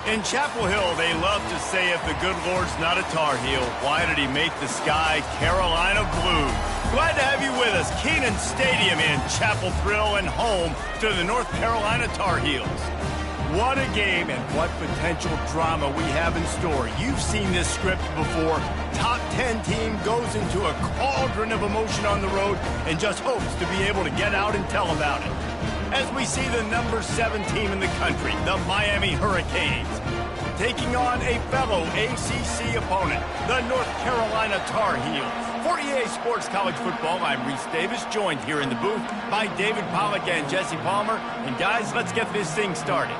In Chapel Hill, they love to say if the good Lord's not a Tar Heel, why did he make the sky Carolina blue? Glad to have you with us. Kenan Stadium in Chapel Thrill and home to the North Carolina Tar Heels. What a game and what potential drama we have in store. You've seen this script before. Top 10 team goes into a cauldron of emotion on the road and just hopes to be able to get out and tell about it. As we see the number 7 team in the country, the Miami Hurricanes, taking on a fellow ACC opponent, the North Carolina Tar Heels. For EA Sports College Football, I'm Reese Davis, joined here in the booth by David Pollack and Jesse Palmer. And guys, let's get this thing started.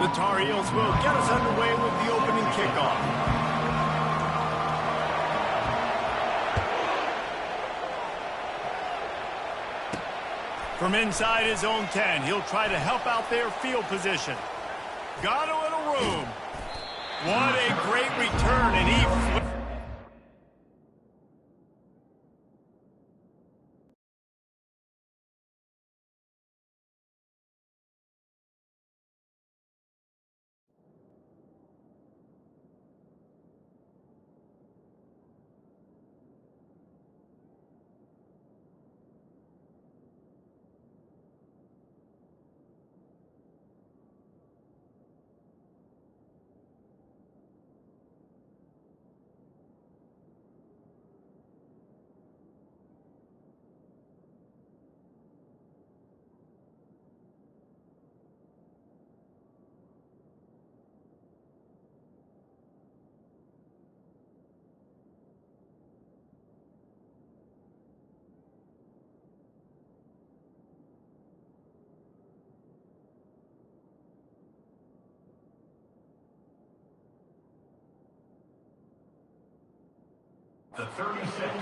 The Tar Heels will get us underway with the opening kickoff. From inside his own 10, he'll try to help out their field position. Got a little room. What a great return, and he...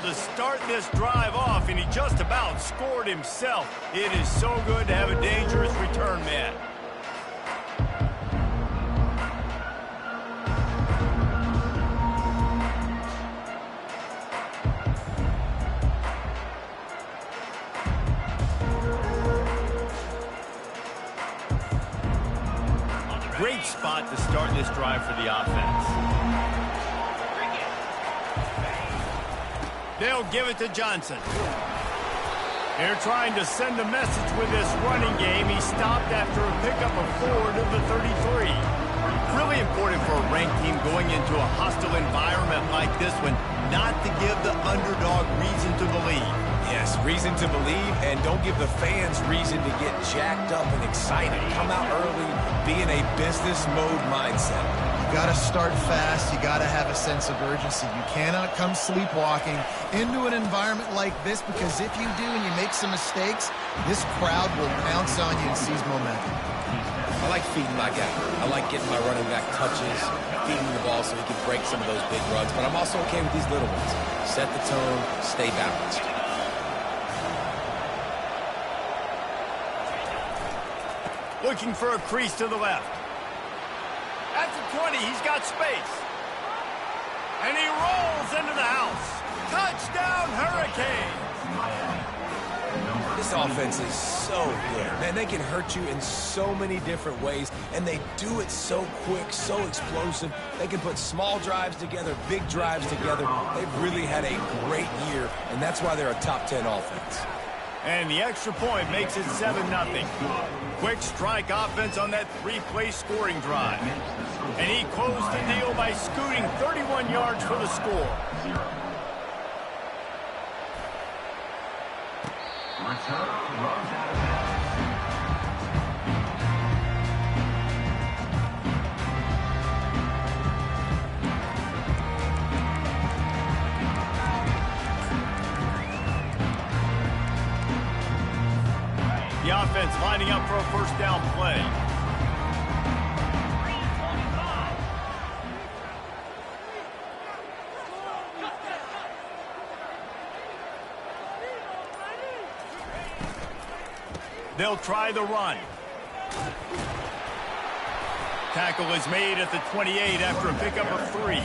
To start this drive off, and he just about scored himself. It is so good to have a dangerous return man. Great spot to start this drive for the offense. They'll give it to Johnson. They're trying to send a message with this running game. He stopped after a pickup of 4 to the 33. Really important for a ranked team going into a hostile environment like this one, not to give the underdog reason to believe. Yes, reason to believe, and don't give the fans reason to get jacked up and excited. Come out early, be in a business mode mindset. You gotta start fast, you gotta have a sense of urgency. You cannot come sleepwalking into an environment like this, because if you do and you make some mistakes, this crowd will pounce on you and seize momentum. I like feeding my guy. I like getting my running back touches, feeding the ball so he can break some of those big runs, but I'm also okay with these little ones. Set the tone, stay balanced. Looking for a crease to the left. At the 20, he's got space. And he rolls into the house. Touchdown, Hurricanes! This offense is so good. Man, they can hurt you in so many different ways, and they do it so quick, so explosive. They can put small drives together, big drives together. They've really had a great year, and that's why they're a top 10 offense. And the extra point makes it 7-0. Quick strike offense on that 3-play scoring drive. And he closed the deal by scooting 31 yards for the score. The offense lining up for a first down play. They'll try the run. Tackle is made at the 28 after a pickup of 3.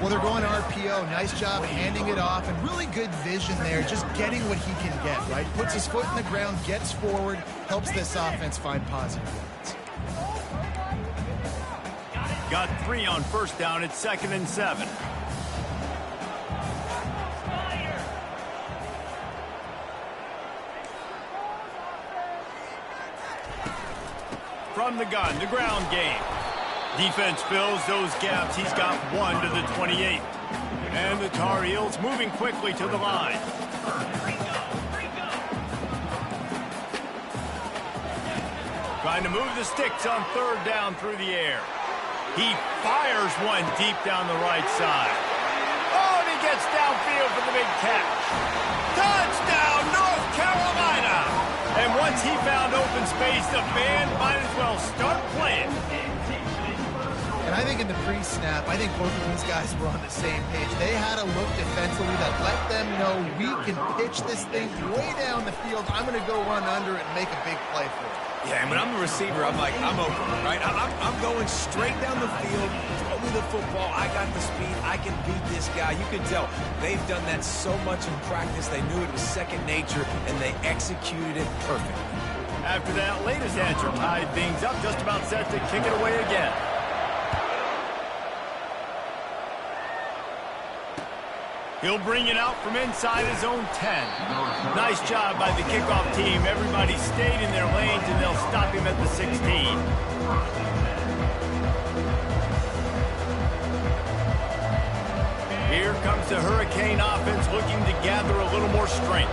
Well, they're going RPO. Nice job handing it off, and really good vision there, just getting what he can get, right? Puts his foot in the ground, gets forward, helps this offense find positive yards. Got 3 on first down at 2nd and 7. From the gun, the ground game. Defense fills those gaps. He's got 1 to the 28. And the Tar Heels moving quickly to the line. Trying to move the sticks on 3rd down through the air. He fires one deep down the right side. Oh, and he gets downfield for the big catch. Touchdown, North Carolina! And once he found open space, the band might as well start playing. And I think in the pre-snap, I think both of these guys were on the same page. They had a look defensively that let them know we can pitch this thing way down the field. I'm going to go run under it and make a big play for it. Yeah, and when I'm the receiver, I'm like, I'm open, right? I'm going straight down the field, throw me the football. I got the speed. I can beat this guy. You can tell they've done that so much in practice. They knew it was second nature, and they executed it perfectly. After that latest answer tied things up, just about set to kick it away again. He'll bring it out from inside his own 10. Nice job by the kickoff team. Everybody stayed in their lanes, and they'll stop him at the 16. Here comes the Hurricane offense looking to gather a little more strength.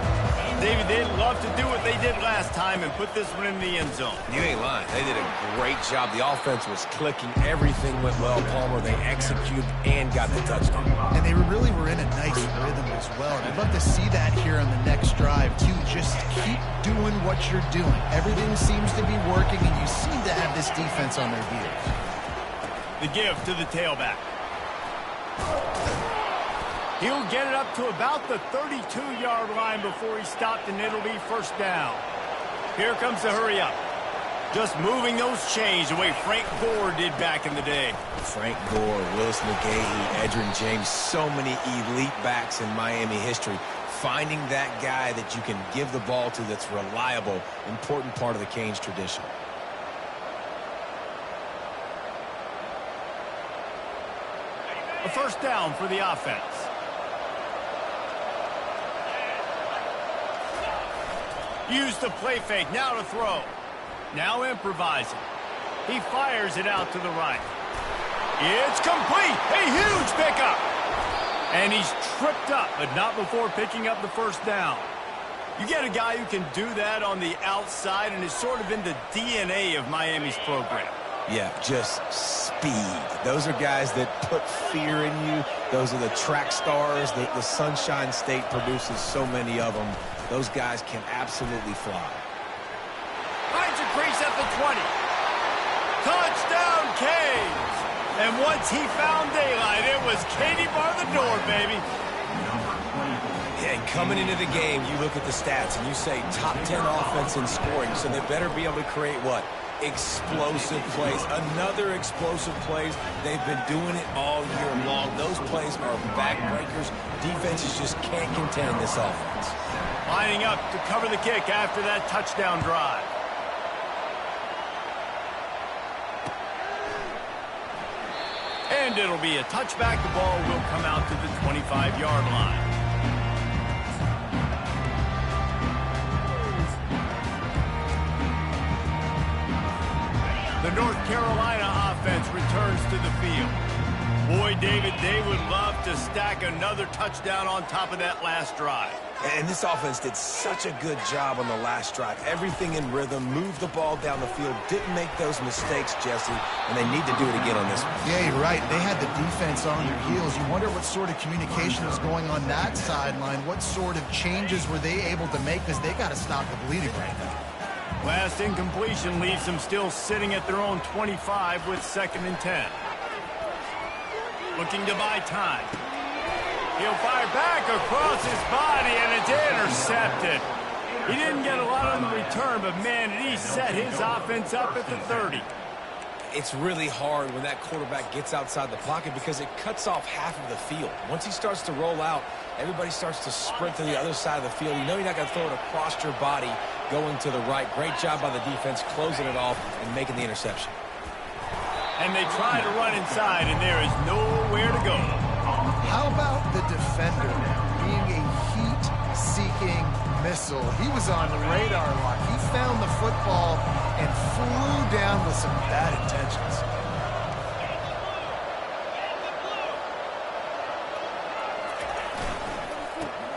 David, they'd love to do what they did last time and put this one in the end zone. You ain't lying. They did a great job. The offense was clicking. Everything went well, Palmer. They executed and got the touchdown. And they really were in a nice rhythm as well. And I'd love to see that here on the next drive, too. Just keep doing what you're doing. Everything seems to be working, and you seem to have this defense on their heels. The give to the tailback. He'll get it up to about the 32-yard line before he stopped, and it'll be first down. Here comes the hurry up. Just moving those chains the way Frank Gore did back in the day. Frank Gore, Willis McGahee, Edgerrin James, so many elite backs in Miami history. Finding that guy that you can give the ball to that's reliable, important part of the Canes tradition. A first down for the offense. Use the play fake, now to throw. Now improvising. He fires it out to the right. It's complete! A huge pickup! And he's tripped up, but not before picking up the first down. You get a guy who can do that on the outside, and it's sort of in the DNA of Miami's program. Yeah, just speed. Those are guys that put fear in you. Those are the track stars that the Sunshine State produces so many of them. Those guys can absolutely fly. Finds a crease at the 20. Touchdown, Canes! And once he found daylight, it was Katie bar the door, baby. Yeah, and coming into the game, you look at the stats and you say top 10 offense in scoring, so they better be able to create what? Explosive plays. Another explosive plays. They've been doing it all year long. Those plays are backbreakers. Defenses just can't contain this offense. Lining up to cover the kick after that touchdown drive. And it'll be a touchback. The ball will come out to the 25-yard line. The North Carolina offense returns to the field. Boy, David, they would love to stack another touchdown on top of that last drive. And this offense did such a good job on the last drive. Everything in rhythm, moved the ball down the field, didn't make those mistakes, Jesse, and they need to do it again on this one. Yeah, you're right. They had the defense on their heels. You wonder what sort of communication was going on that sideline. What sort of changes were they able to make, because they got to stop the bleeding right now. Last incompletion leaves them still sitting at their own 25 with 2nd and 10. Looking to buy time. He'll fire back across his body, and it's intercepted. He didn't get a lot on the return, but, man, did he set his offense up at the 30. it's really hard when that quarterback gets outside the pocket because it cuts off half of the field. Once he starts to roll out, everybody starts to sprint to the other side of the field. You know you're not going to throw it across your body going to the right. Great job by the defense closing it off and making the interception. And they try to run inside, and there is nowhere to go. How about the defender being a heat-seeking missile? He was on the radar lock. He found the football and flew down with some bad intentions.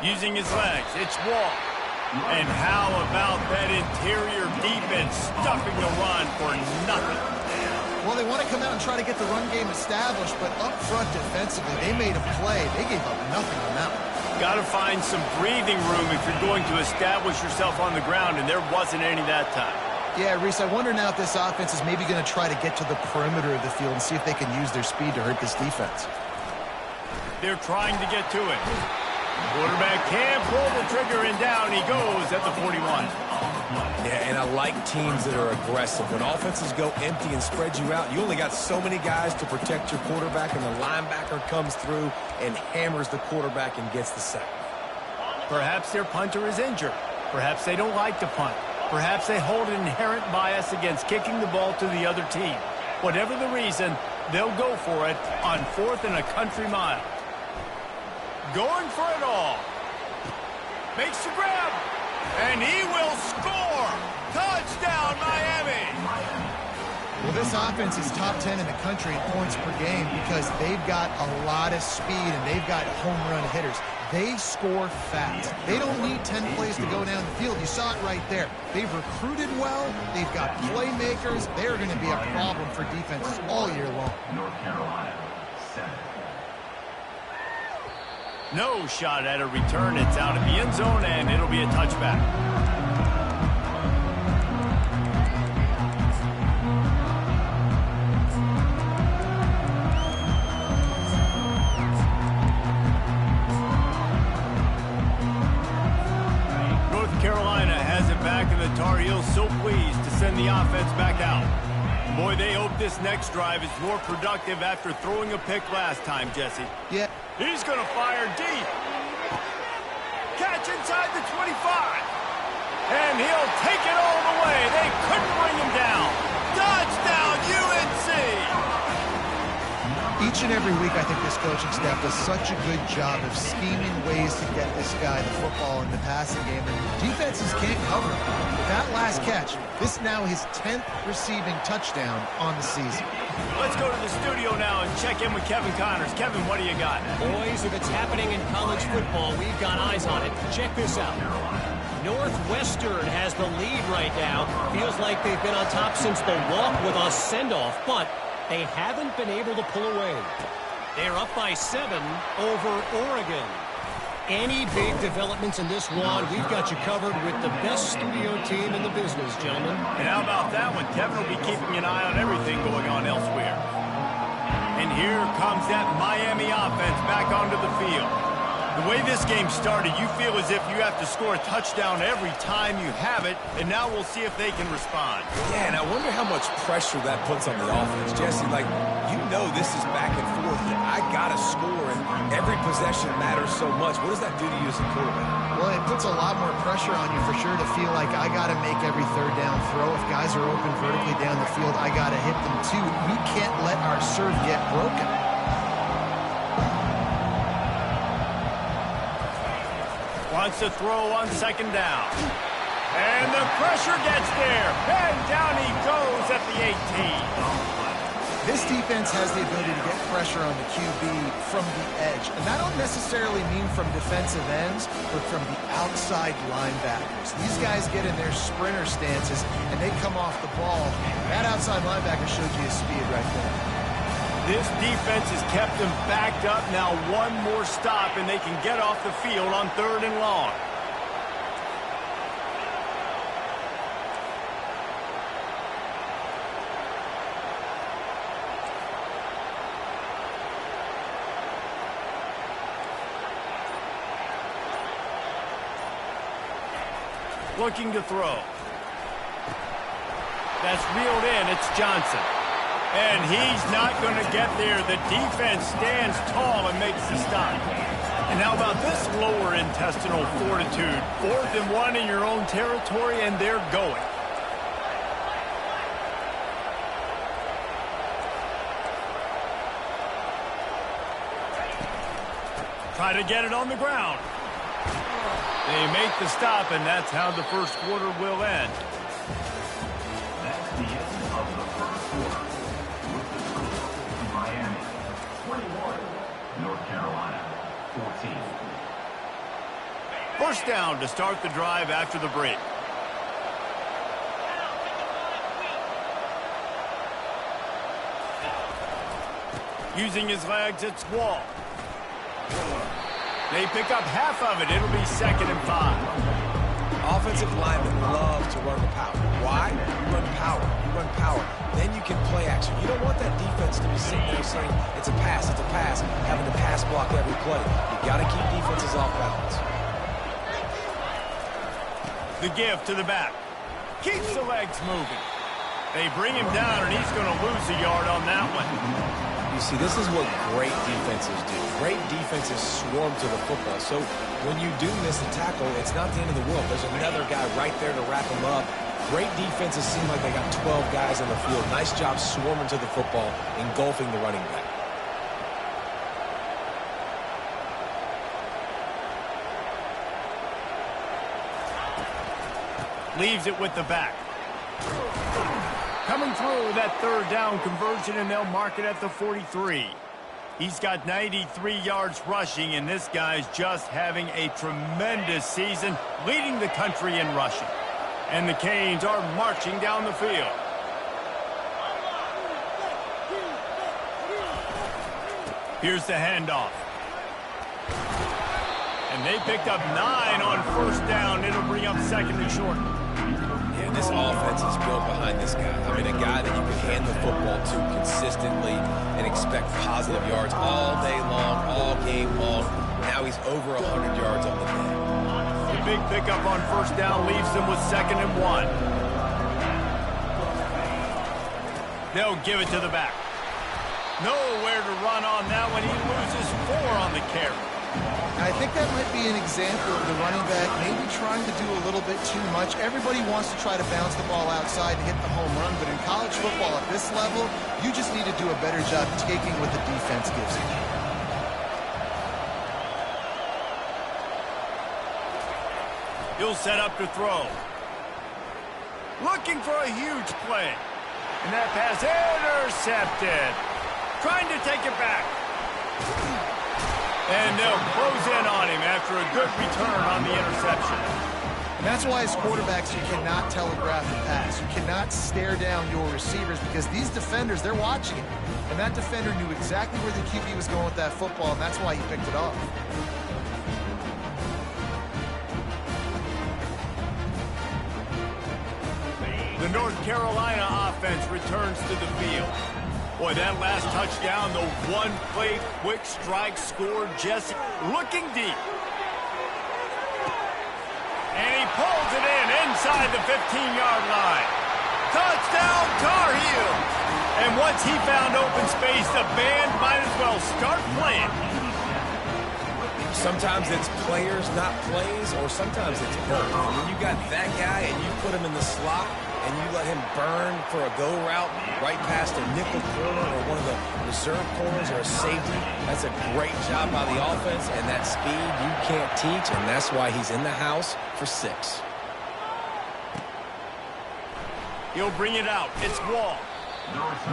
Using his legs, it's Wall. And how about that interior defense stuffing the run for nothing? Well, they want to come out and try to get the run game established, but up front defensively, they made a play. They gave up nothing on that one. Got to find some breathing room if you're going to establish yourself on the ground, and there wasn't any that time. Yeah, Reese, I wonder now if this offense is maybe going to try to get to the perimeter of the field and see if they can use their speed to hurt this defense. They're trying to get to it. Quarterback can't pull the trigger, and down he goes at the 41. Yeah, and I like teams that are aggressive. When offenses go empty and spread you out, you only got so many guys to protect your quarterback, and the linebacker comes through and hammers the quarterback and gets the sack. Perhaps their punter is injured. Perhaps they don't like to punt. Perhaps they hold an inherent bias against kicking the ball to the other team. Whatever the reason, they'll go for it on 4th and a country mile. Going for it all. Makes the grab. And he will score. Touchdown, Miami. Well, this offense is top 10 in the country in points per game because they've got a lot of speed and they've got home run hitters. They score fast. They don't need 10 plays to go down the field. You saw it right there. They've recruited well. They've got playmakers. They're going to be a problem for defenses all year long. North Carolina, 7. No shot at a return. It's out of the end zone, and it'll be a touchback. North Carolina has it back, and the Tar Heels so pleased to send the offense back out. Boy, they hope this next drive is more productive after throwing a pick last time, Jesse. Yeah. He's going to fire deep. Catch inside the 25. And he'll take it all the way. They couldn't bring him down. Touchdown, UNC! Each and every week, I think this coaching staff does such a good job of scheming ways to get this guy the football in the passing game, and defenses can't cover him. With that last catch, this is now his 10th receiving touchdown on the season. Let's go to the studio now and check in with Kevin Connors. Kevin, what do you got? Boys, if it's happening in college football, we've got eyes on it. Check this out. Northwestern has the lead right now. Feels like they've been on top since the walk with a send-off, but they haven't been able to pull away. They're up by 7 over Oregon. Any big developments in this one, we've got you covered with the best studio team in the business, gentlemen. And how about that one? Kevin will be keeping an eye on everything going on elsewhere. And here comes that Miami offense back onto the field. The way this game started, you feel as if you have to score a touchdown every time you have it, and now we'll see if they can respond. Yeah, and I wonder how much pressure that puts on the offense. Jesse, like, you know this is back and forth. I got to score, and every possession matters so much. What does that do to you as a quarterback? Well, it puts a lot more pressure on you for sure to feel like I got to make every third down throw. If guys are open vertically down the field, I got to hit them too. We can't let our serve get broken. Wants to throw on 2nd down. And the pressure gets there. And down he goes at the 18. This defense has the ability to get pressure on the QB from the edge. And that don't necessarily mean from defensive ends, but from the outside linebackers. These guys get in their sprinter stances, and they come off the ball. That outside linebacker showed you his speed right there. This defense has kept them backed up. Now one more stop, and they can get off the field on 3rd and long. Looking to throw. That's reeled in. It's Johnson. And he's not going to get there. The defense stands tall and makes the stop. And how about this lower intestinal fortitude? 4th and 1 in your own territory, and they're going. Try to get it on the ground. They make the stop, and that's how the first quarter will end. That's the end of the first quarter. With the score, Miami 21, North Carolina 14. First down to start the drive after the break. Using his legs, it's Wall. They pick up half of it. It'll be 2nd and 5. Offensive linemen love to run the power. Why? You run power. You run power. Then you can play action. You don't want that defense to be sitting there saying, it's a pass, having to pass block every play. You got to keep defenses off balance. The give to the back. Keeps the legs moving. They bring him down, and he's going to lose a yard on that one. You see, this is what great defenses do. Great defenses swarm to the football. So when you do miss a tackle, it's not the end of the world. There's another guy right there to wrap him up. Great defenses seem like they got 12 guys on the field. Nice job swarming to the football, engulfing the running back. Leaves it with the back. Coming through that 3rd down conversion, and they'll mark it at the 43. He's got 93 yards rushing, and this guy's just having a tremendous season, leading the country in rushing. And the Canes are marching down the field. Here's the handoff. And they picked up 9 on first down. It'll bring up 2nd and short. Yeah, this offense is built behind this guy. I mean, a guy that you can hand the football to consistently and expect positive yards all day long, all game long. Now he's over 100 yards on the day. The big pickup on first down leaves them with 2nd and 1. They'll give it to the back. Nowhere to run on that one. He loses 4 on the carry. I think that might be an example of the running back maybe trying to do a little bit too much. Everybody wants to try to bounce the ball outside and hit the home run, but in college football at this level, you just need to do a better job taking what the defense gives you. He'll set up to throw. Looking for a huge play. And that pass intercepted. Trying to take it back. And they'll close in on him after a good return on the interception. And that's why as quarterbacks you cannot telegraph the pass. You cannot stare down your receivers because these defenders, they're watching it. And that defender knew exactly where the QB was going with that football, and that's why he picked it off. The North Carolina offense returns to the field. Boy, that last touchdown, the one-play quick strike scored. Jesse looking deep. And he pulls it in inside the 15-yard line. Touchdown, Tar Heels. And once he found open space, the band might as well start playing. Sometimes it's players, not plays, or sometimes it's both. When you got that guy and you put him in the slot and you let him burn for a go route right past a nickel corner or one of the reserve corners or a safety, that's a great job by the offense, and that speed you can't teach, and that's why he's in the house for 6. He'll bring it out. It's Wall.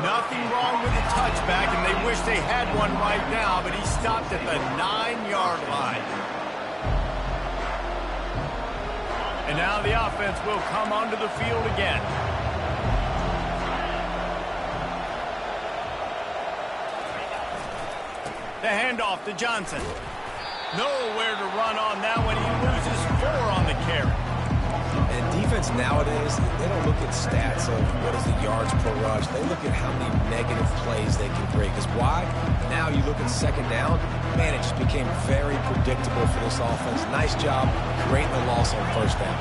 Nothing wrong with the touchback, and they wish they had one right now, but he stopped at the 9-yard line. And now the offense will come onto the field again. The handoff to Johnson. Nowhere to run on that one. He loses 4 on the carry. And defense nowadays, they don't look at stats of what is the yards per rush. They look at how many negative plays they can create. Because why? Now you look at second down, man, it just became very predictable for this offense. Nice job creating the loss on first down.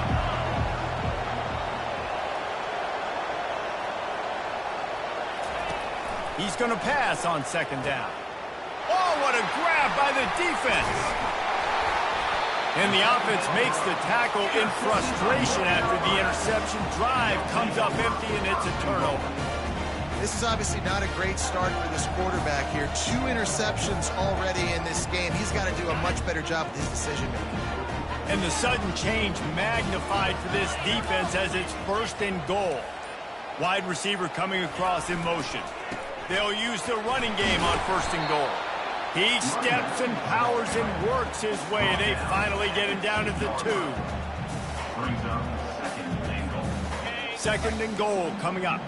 He's going to pass on second down. Oh, what a grab by the defense. And the offense makes the tackle in frustration after the interception. Drive comes up empty, and it's a turnover. This is obviously not a great start for this quarterback here. 2 interceptions already in this game. He's got to do a much better job with his decision-making. And the sudden change magnified for this defense as it's 1st and goal. Wide receiver coming across in motion. They'll use the running game on 1st and goal. He steps and powers and works his way. They finally get him down to the 2. Brings up 2nd and goal. 2nd and goal coming up.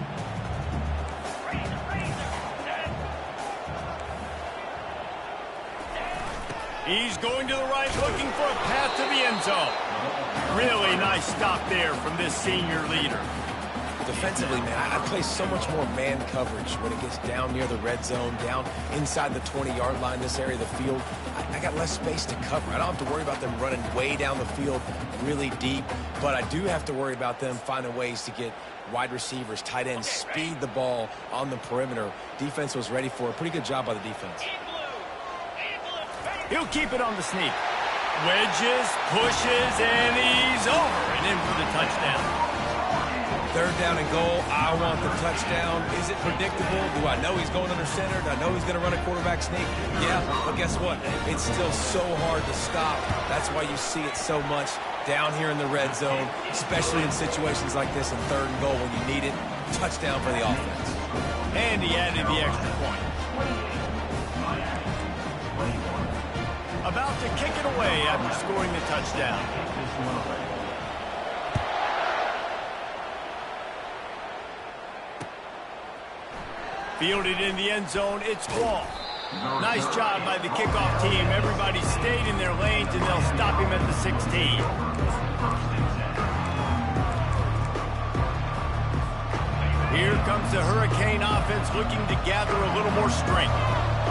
He's going to the right, looking for a path to the end zone. Really nice stop there from this senior leader. Defensively, man, I play so much more man coverage when it gets down near the red zone, down inside the 20-yard line, this area of the field. I got less space to cover. I don't have to worry about them running way down the field really deep, but I do have to worry about them finding ways to get wide receivers, tight ends, speed the ball on the perimeter. Defense was ready for a pretty good job by the defense. He'll keep it on the sneak. Wedges, pushes, and he's over and in for the touchdown. 3rd down and goal. I want the touchdown. Is it predictable? Do I know he's going under center? Do I know he's going to run a quarterback sneak? Yeah, but guess what? It's still so hard to stop. That's why you see it so much down here in the red zone, especially in situations like this in 3rd and goal when you need it. Touchdown for the offense. And he added the extra point. About to kick it away after scoring the touchdown. Fielded in the end zone, it's Wall. Nice job by the kickoff team. Everybody stayed in their lanes, and they'll stop him at the 16. Here comes the Hurricane offense looking to gather a little more strength.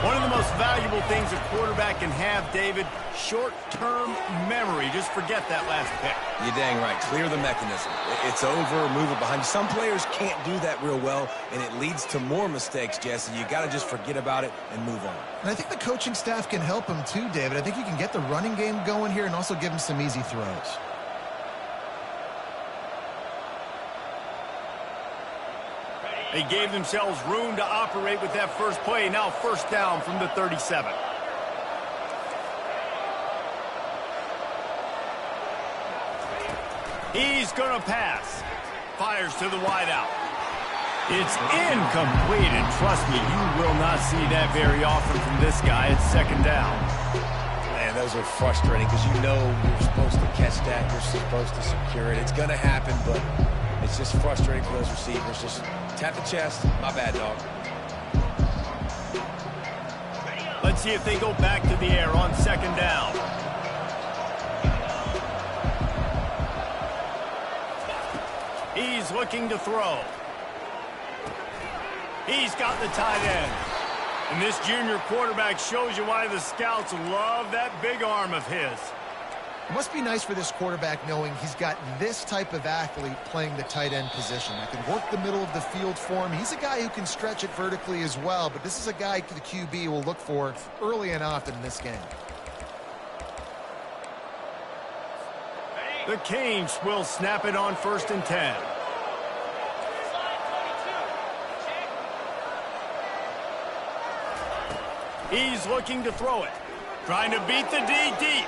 One of the most valuable things a quarterback can have, David, short-term memory. Just forget that last pick. You're dang right. Clear the mechanism. It's over, move it behind you. Some players can't do that real well, and it leads to more mistakes, Jesse. You got to just forget about it and move on. And I think the coaching staff can help him too, David. I think you can get the running game going here and also give him some easy throws. They gave themselves room to operate with that first play. Now 1st down from the 37. He's going to pass. Fires to the wideout. It's incomplete, and trust me, you will not see that very often from this guy. It's 2nd down. Man, those are frustrating because you know you're supposed to catch that. You're supposed to secure it. It's going to happen, but it's just frustrating for those receivers. Just tap the chest. My bad, dog. Let's see if they go back to the air on 2nd down. He's looking to throw. He's got the tight end. And this junior quarterback shows you why the scouts love that big arm of his. It must be nice for this quarterback knowing he's got this type of athlete playing the tight end position. That can work the middle of the field for him. He's a guy who can stretch it vertically as well, but this is a guy the QB will look for early and often in this game. The Canes will snap it on 1st and 10. He's looking to throw it. Trying to beat the D deep.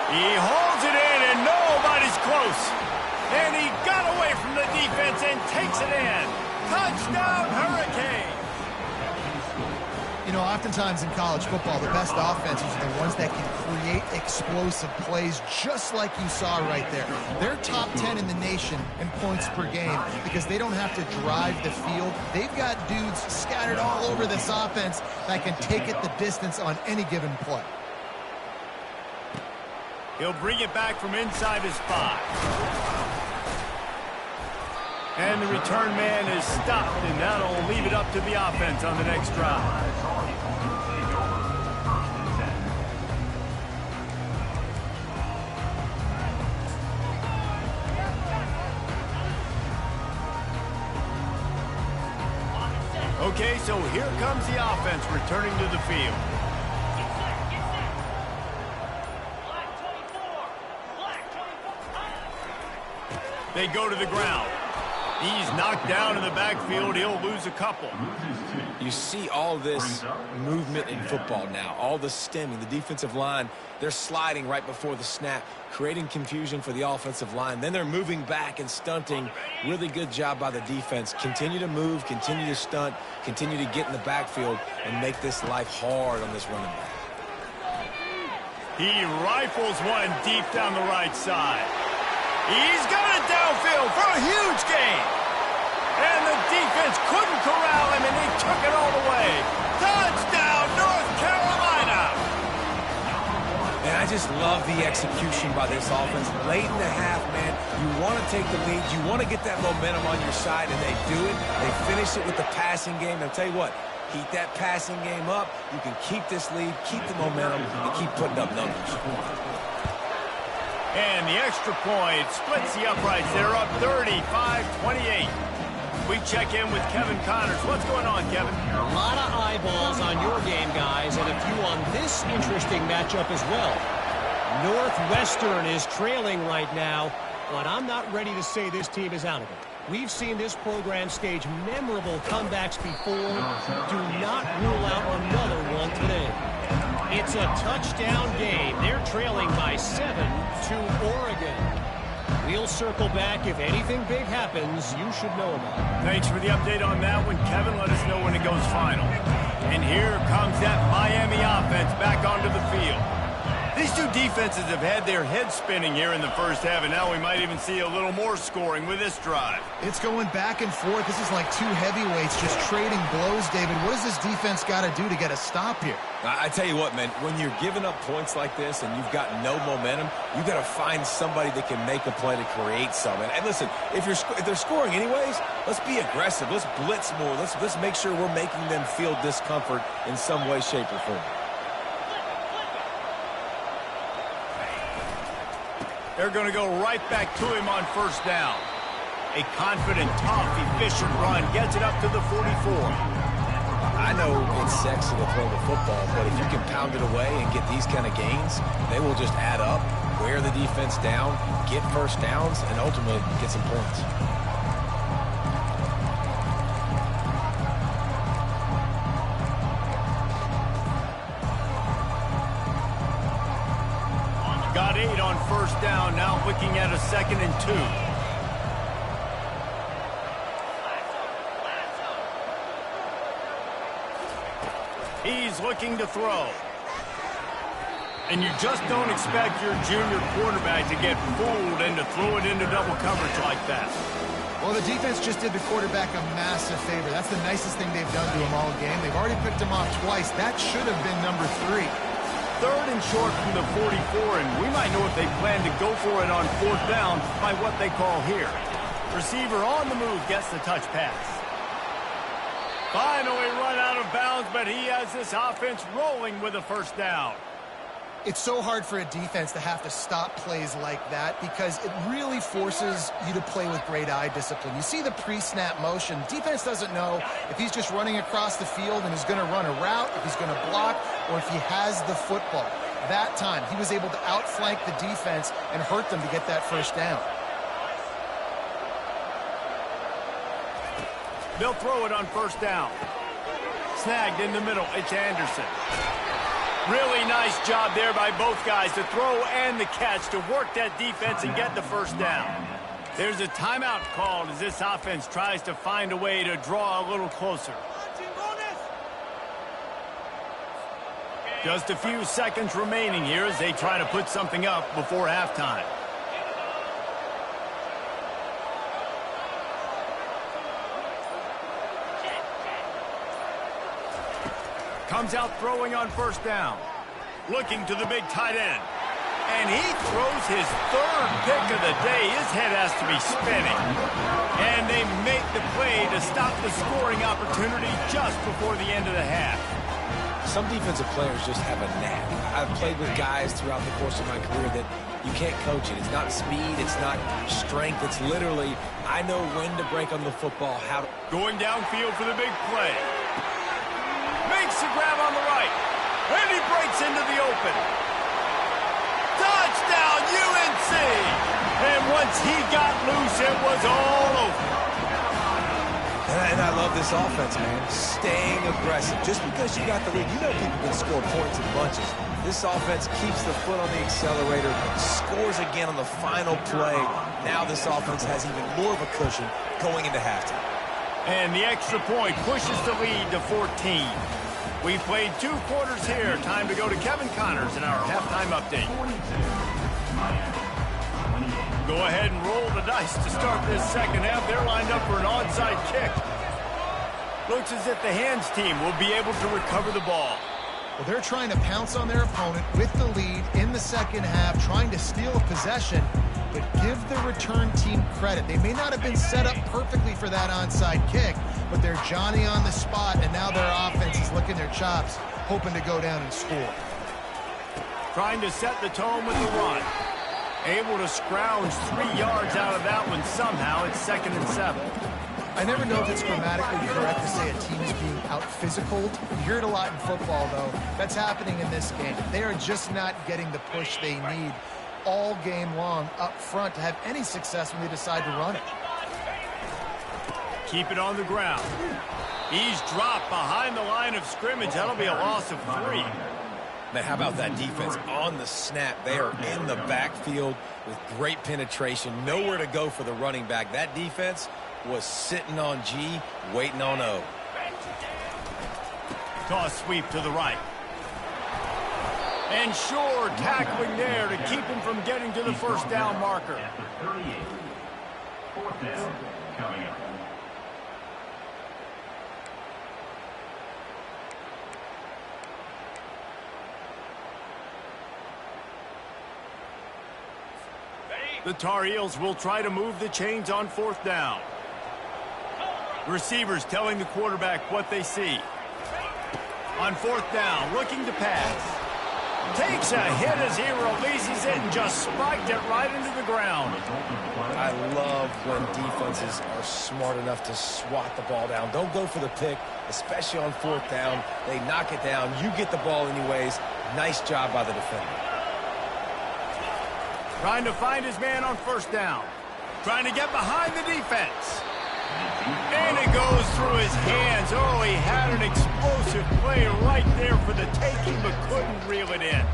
He holds it in, and nobody's close. And he got away from the defense and takes it in. Touchdown, Hurricane! You know, oftentimes in college football, the best offenses are the ones that can create explosive plays just like you saw right there. They're top 10 in the nation in points per game because they don't have to drive the field. They've got dudes scattered all over this offense that can take it the distance on any given play. He'll bring it back from inside his 5. And the return man is stopped, and that'll leave it up to the offense on the next drive. Okay, so here comes the offense returning to the field. They go to the ground. He's knocked down in the backfield. He'll lose a couple. You see all this movement in football now, all the stemming, the defensive line, they're sliding right before the snap, creating confusion for the offensive line. Then they're moving back and stunting. Really good job by the defense. Continue to move, continue to stunt, continue to get in the backfield and make this life hard on this running back. He rifles one deep down the right side. He's got it downfield for a huge gain. And the defense couldn't corral him, and he took it all the way. Touchdown, North Carolina! And I just love the execution by this offense. Late in the half, man, you want to take the lead. You want to get that momentum on your side, and they do it. They finish it with the passing game. And I'll tell you what, keep that passing game up. You can keep this lead, keep the momentum, and keep putting up numbers. And the extra point splits the uprights. They're up 35-28. We check in with Kevin Connors. What's going on, Kevin? A lot of eyeballs on your game, guys, and a few on this interesting matchup as well. Northwestern is trailing right now, but I'm not ready to say this team is out of it. We've seen this program stage memorable comebacks before. Do not rule out another one today. It's a touchdown game. They're trailing by 7 to Oregon. We'll circle back. If anything big happens, you should know about it. Thanks for the update on that one, Kevin. Let us know when it goes final. And here comes that Miami offense back onto the field. These two defenses have had their heads spinning here in the first half, and now we might even see a little more scoring with this drive. It's going back and forth. This is like two heavyweights just trading blows, David. What does this defense got to do to get a stop here? I tell you what, man, when you're giving up points like this and you've got no momentum, you got to find somebody that can make a play to create something. And listen, if they're scoring anyways, let's be aggressive. Let's blitz more. Let's make sure we're making them feel discomfort in some way, shape, or form. They're going to go right back to him on first down. A confident, tough, efficient run gets it up to the 44. I know it's sexy to throw the football, but if you can pound it away and get these kind of gains, they will just add up, wear the defense down, get first downs, and ultimately get some points. Got 8 on first down, now looking at a 2nd and 2. He's looking to throw. And you just don't expect your junior quarterback to get fooled and to throw it into double coverage like that. Well, the defense just did the quarterback a massive favor. That's the nicest thing they've done to him all game. They've already picked him off twice. That should have been number 3. 3rd and short from the 44, and we might know if they plan to go for it on 4th down by what they call here. Receiver on the move gets the touch pass. Finally run out of bounds, but he has this offense rolling with a first down. It's so hard for a defense to have to stop plays like that because it really forces you to play with great eye discipline. You see the pre-snap motion. Defense doesn't know if he's just running across the field and he's going to run a route, if he's going to block, or if he has the football. That time, he was able to outflank the defense and hurt them to get that first down. They'll throw it on first down. Snagged in the middle. It's Anderson. Really nice job there by both guys to throw and the catch to work that defense and get the first down. There's a timeout called as this offense tries to find a way to draw a little closer. Just a few seconds remaining here as they try to put something up before halftime. Comes out throwing on first down. Looking to the big tight end. And he throws his 3rd pick of the day. His head has to be spinning. And they make the play to stop the scoring opportunity just before the end of the half. Some defensive players just have a knack. I've played with guys throughout the course of my career that you can't coach it. It's not speed. It's not strength. It's literally, I know when to break on the football. How to... Going downfield for the big play. on the right. And he breaks into the open. Touchdown, UNC! And once he got loose, it was all over. And I love this offense, man. Staying aggressive. Just because you got the lead, you know people can score points in bunches. This offense keeps the foot on the accelerator, scores again on the final play. Now this offense has even more of a cushion going into halftime. And the extra point pushes the lead to 14. We played 2 quarters here. Time to go to Kevin Connors in our halftime update. Go ahead and roll the dice to start this second half. They're lined up for an onside kick. Looks as if the hands team will be able to recover the ball. Well, they're trying to pounce on their opponent with the lead in the second half, trying to steal a possession, but give the return team credit. They may not have been set up perfectly for that onside kick, but they're Johnny on the spot, and now their offense is licking their chops, hoping to go down and score. Trying to set the tone with the run. Able to scrounge 3 yards out of that one somehow. It's 2nd and 7. I never know if it's grammatically correct to say a team is being out-physicaled. You hear it a lot in football, though. That's happening in this game. They are just not getting the push they need all game long up front to have any success when they decide to run it. Keep it on the ground. He's dropped behind the line of scrimmage. That'll be a loss of 3. Man, how about that defense on the snap? They are in the backfield with great penetration. Nowhere to go for the running back. That defense was sitting on G, waiting on O. Toss sweep to the right. And Shore tackling there to keep him from getting to the first down marker. At the 38. 4th down coming up. The Tar Heels will try to move the chains on 4th down. Receivers telling the quarterback what they see. On 4th down, looking to pass. Takes a hit as he releases it and just spiked it right into the ground. I love when defenses are smart enough to swat the ball down. Don't go for the pick, especially on 4th down. They knock it down. You get the ball anyways. Nice job by the defender. Trying to find his man on 1st down. Trying to get behind the defense. And it goes through his hands. Oh, he had an explosive play right there for the taking, but couldn't reel it in.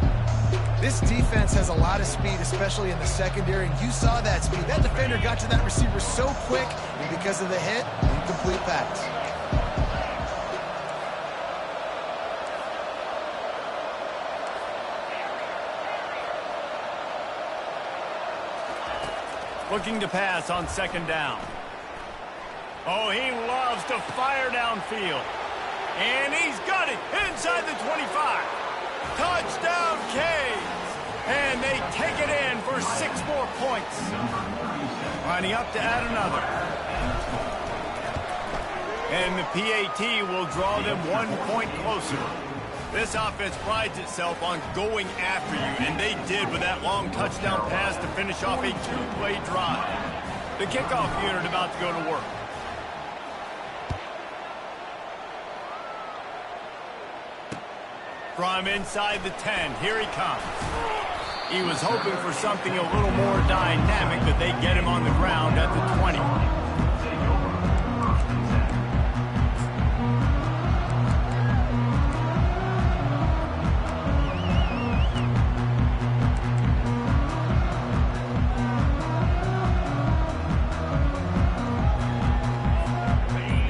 This defense has a lot of speed, especially in the secondary, and you saw that speed. That defender got to that receiver so quick, and because of the hit, incomplete pass. Looking to pass on 2nd down. Oh, he loves to fire downfield. And he's got it inside the 25. Touchdown, Canes. And they take it in for 6 more points. Lining up to add another. And the PAT will draw them 1 point closer. This offense prides itself on going after you, and they did with that long touchdown pass to finish off a 2-play drive. The kickoff unit about to go to work. From inside the 10, here he comes. He was hoping for something a little more dynamic, but they get him on the ground at the 20.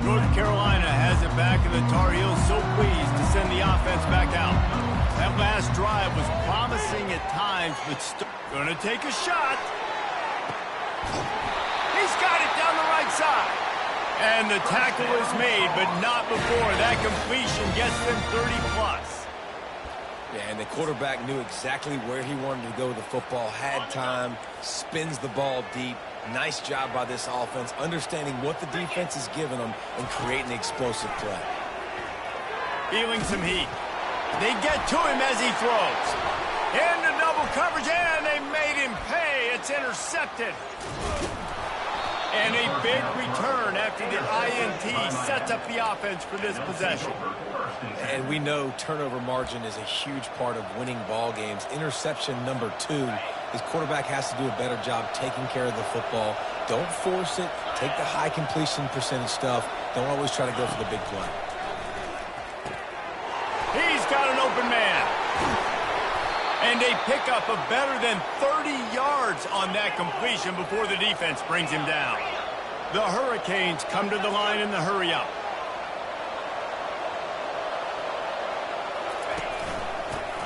North Carolina has it back, and the Tar Heels so pleased to send the offense back out. That last drive was promising at times, but still going to take a shot. He's got it down the right side. And the tackle is made, but not before that completion gets them 30-plus. Yeah, and the quarterback knew exactly where he wanted to go with the football, had time, spins the ball deep. Nice job by this offense, understanding what the defense is giving them and creating an explosive play. Feeling some heat. They get to him as he throws. Into double coverage, and they made him pay. It's intercepted. And a big return after the INT sets up the offense for this possession. And we know turnover margin is a huge part of winning ball games. Interception number 2. His quarterback has to do a better job taking care of the football. Don't force it. Take the high completion percentage stuff. Don't always try to go for the big play. He's got an open man. And a pickup of better than 30 yards on that completion before the defense brings him down. The Hurricanes come to the line in the hurry-up.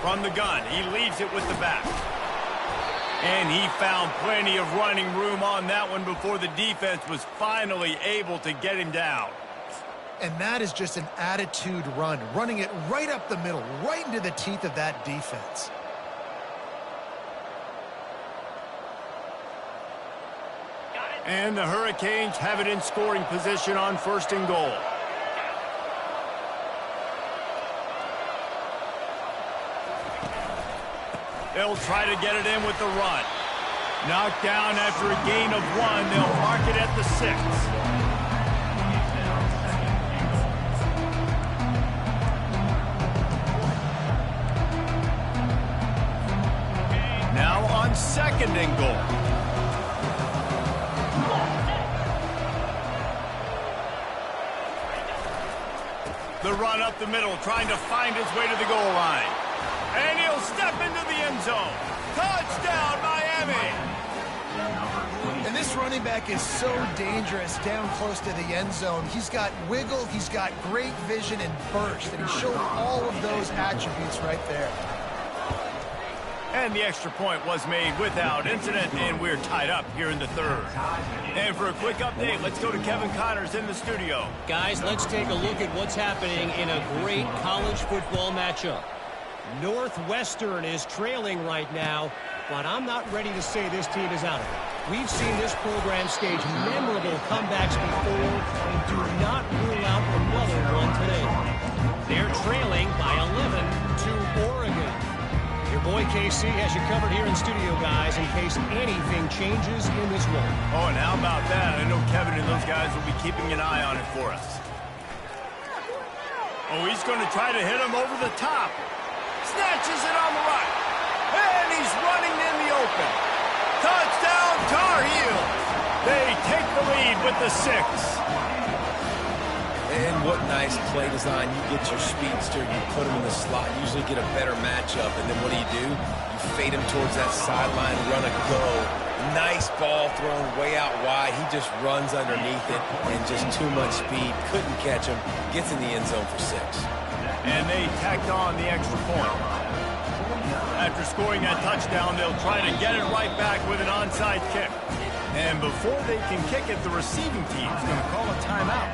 From the gun, he leaves it with the back. And he found plenty of running room on that one before the defense was finally able to get him down. And that is just an attitude run, running it right up the middle, right into the teeth of that defense. And the Hurricanes have it in scoring position on 1st and goal. They'll try to get it in with the run. Knocked down after a gain of 1. They'll mark it at the 6. Now on 2nd and goal. The run up the middle, trying to find his way to the goal line. And he'll step into the end zone. Touchdown, Miami! And this running back is so dangerous down close to the end zone. He's got wiggle, he's got great vision and burst, and he showed all of those attributes right there. And the extra point was made without incident, and we're tied up here in the 3rd. And for a quick update, let's go to Kevin Connors in the studio. Guys, let's take a look at what's happening in a great college football matchup. Northwestern is trailing right now, but I'm not ready to say this team is out of it. We've seen this program stage memorable comebacks before and do not rule out another one today. They're trailing by 11 to Oregon. Your boy KC has you covered here in studio, guys, in case anything changes in this one. Oh, and how about that? I know Kevin and those guys will be keeping an eye on it for us. Oh, he's going to try to hit him over the top. Snatches it on the right. And he's running in the open. Touchdown, Tar Heels. They take the lead with the 6. And what nice play design. You get your speedster, you put him in the slot, usually get a better matchup, and then what do? You fade him towards that sideline, run a go. Nice ball thrown way out wide. He just runs underneath it, and just too much speed. Couldn't catch him. Gets in the end zone for 6. And they tacked on the extra point. After scoring that touchdown, they'll try to get it right back with an onside kick. And before they can kick it, the receiving team's going to call a timeout.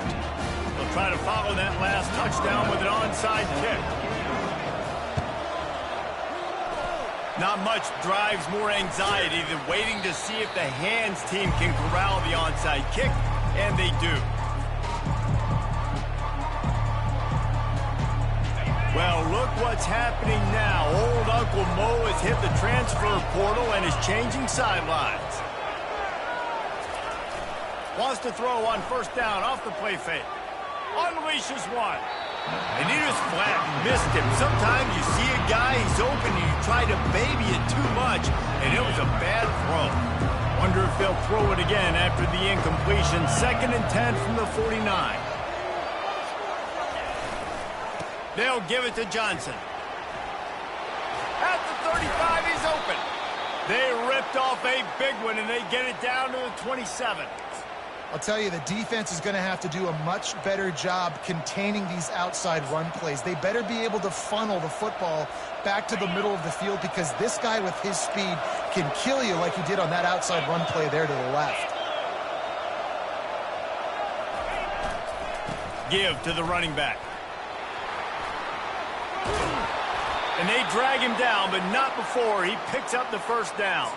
They'll try to follow that last touchdown with an onside kick. Not much drives more anxiety than waiting to see if the hands team can corral the onside kick, and they do. Well, look what's happening now. Old Uncle Mo has hit the transfer portal and is changing sidelines. Wants to throw on 1st down off the play fake. Unleashes one. And he just flat missed him. Sometimes you see a guy, he's open, and you try to baby it too much, and it was a bad throw. Wonder if they'll throw it again after the incompletion. 2nd and 10 from the 49. They'll give it to Johnson. At the 35, he's open. They ripped off a big one, and they get it down to the 27. I'll tell you, the defense is going to have to do a much better job containing these outside run plays. They better be able to funnel the football back to the middle of the field, because this guy with his speed can kill you like he did on that outside run play there to the left. Give to the running back. And they drag him down, but not before he picks up the 1st down.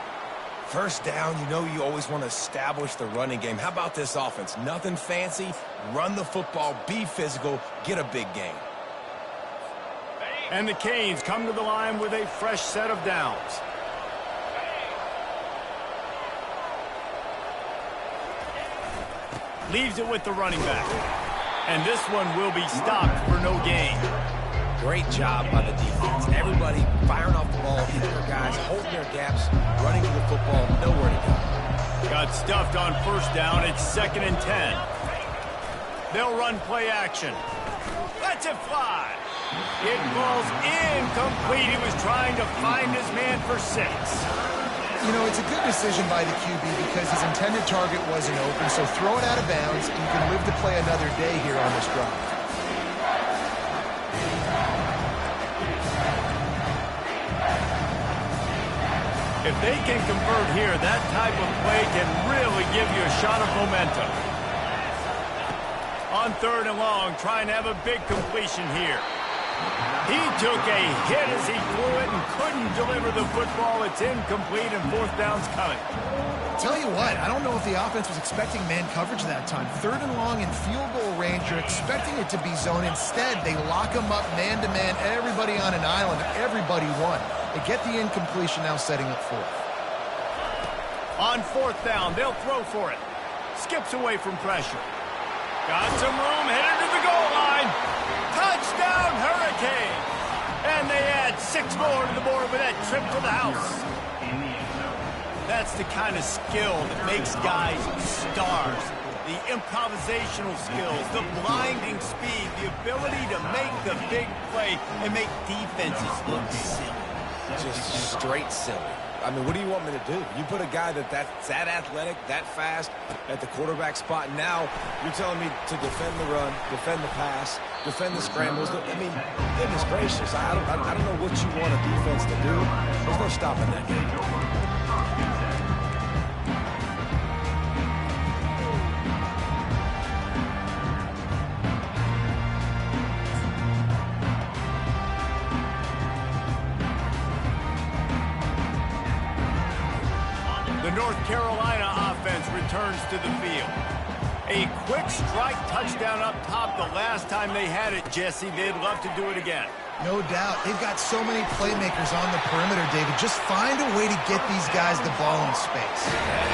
1st down, you know you always want to establish the running game. How about this offense? Nothing fancy. Run the football, be physical, get a big gain. And the Canes come to the line with a fresh set of downs. Leaves it with the running back. And this one will be stopped for no gain. Great job by the defense. Everybody firing off the ball, hitting their guys, holding their gaps, running to the football, nowhere to go. Got stuffed on first down. It's 2nd and 10. They'll run play action. Let's it fly. It falls incomplete. He was trying to find his man for 6. You know, it's a good decision by the QB because his intended target wasn't open, so throw it out of bounds, and you can live to play another day here on this drive. If they can convert here, that type of play can really give you a shot of momentum. On 3rd and long, trying to have a big completion here. He took a hit as he threw it and couldn't deliver the football. It's incomplete and 4th down's coming. Tell you what, I don't know if the offense was expecting man coverage that time. 3rd and long in field goal range, you're expecting it to be zone. Instead, they lock him up man-to-man, everybody on an island, everybody won. They get the incompletion, now setting up 4th. On 4th down, they'll throw for it. Skips away from pressure. Got some room, headed to the goal line. Touchdown, Hurricane! And they add 6 more to the board with that trip to the house. That's the kind of skill that makes guys stars. The improvisational skills, the blinding speed, the ability to make the big play and make defenses look silly. Just straight silly. I mean, what do you want me to do? You put a guy that's that athletic, that fast at the quarterback spot. Now you're telling me to defend the run, defend the pass, defend the scrambles. I mean, goodness gracious, I don't know what you want a defense to do. There's no stopping that game. North Carolina offense returns to the field. A quick strike touchdown up top the last time they had it, Jesse. They'd love to do it again. No doubt. They've got so many playmakers on the perimeter, David. Just find a way to get these guys the ball in space.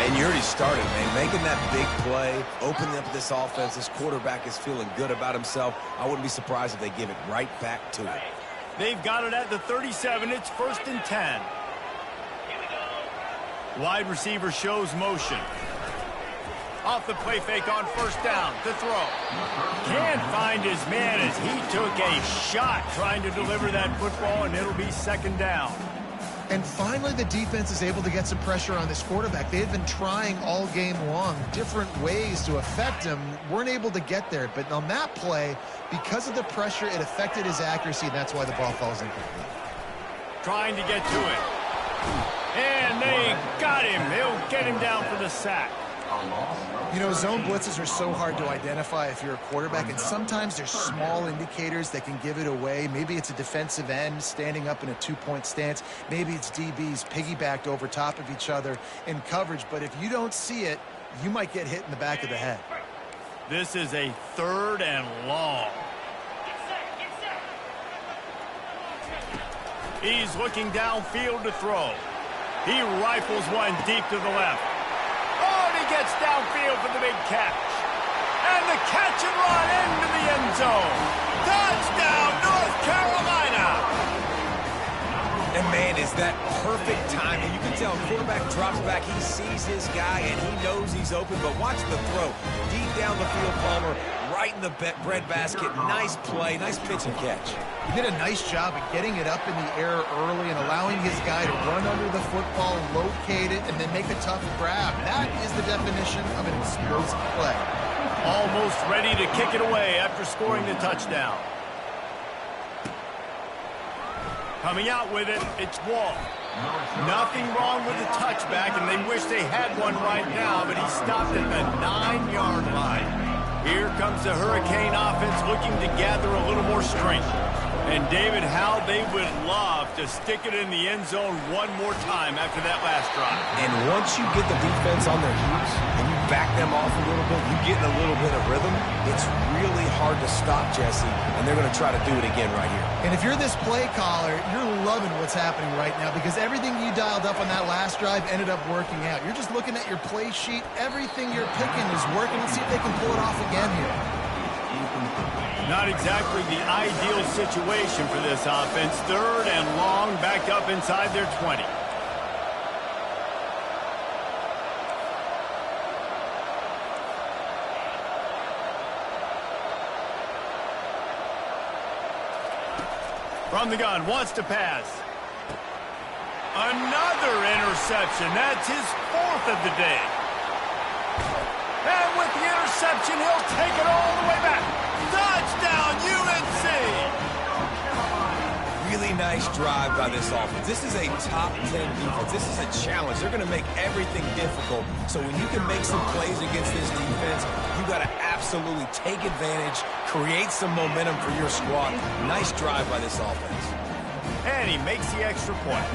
And you already started, man. Making that big play, opening up this offense. This quarterback is feeling good about himself. I wouldn't be surprised if they give it right back to him. They've got it at the 37. It's 1st and 10. Wide receiver shows motion. Off the play fake on 1st down to throw. Can't find his man as he took a shot trying to deliver that football, and it'll be 2nd down. And finally, the defense is able to get some pressure on this quarterback. They had been trying all game long different ways to affect him. Weren't able to get there. But on that play, because of the pressure, it affected his accuracy, and that's why the ball falls incomplete. Trying to get to it. And they got him. They'll get him down for the sack. You know, zone blitzes are so hard to identify if you're a quarterback, and sometimes there's small indicators that can give it away. Maybe it's a defensive end standing up in a 2-point stance. Maybe it's DBs piggybacked over top of each other in coverage. But if you don't see it, you might get hit in the back of the head. This is a 3rd and long. He's looking downfield to throw. He rifles one deep to the left. Oh, and he gets downfield for the big catch. And the catch and run into the end zone. Touchdown, North Carolina! And, man, is that perfect timing. You can tell quarterback drops back. He sees his guy, and he knows he's open. But watch the throw. Deep down the field, Palmer, right in the breadbasket. Nice play, nice pitch and catch. He did a nice job of getting it up in the air early and allowing his guy to run under the football, locate it, and then make a tough grab. That is the definition of an explosive play. Almost ready to kick it away after scoring the touchdown. Coming out with it, it's Wall. Nothing wrong with the touchback, and they wish they had one right now, but he stopped at the 9-yard line. Here comes the Hurricane offense looking to gather a little more strength. And, David, how they would love to stick it in the end zone one more time after that last drive. And once you get the defense on their heels, and you back them off a little bit, you get in a little bit of rhythm, it's really hard to stop, Jesse, and they're going to try to do it again right here. And if you're this play caller, you're loving what's happening right now because everything you dialed up on that last drive ended up working out. You're just looking at your play sheet. Everything you're picking is working. Let's see if they can pull it off again here. Not exactly the ideal situation for this offense. 3rd and long, back up inside their 20. From the gun, wants to pass. Another interception. That's his 4th of the day. And with the interception, he'll take it all the way back. Touchdown, UNC! Really nice drive by this offense. This is a top 10 defense. This is a challenge. They're going to make everything difficult. So when you can make some plays against this defense, you got to absolutely take advantage, create some momentum for your squad. Nice drive by this offense. And he makes the extra point.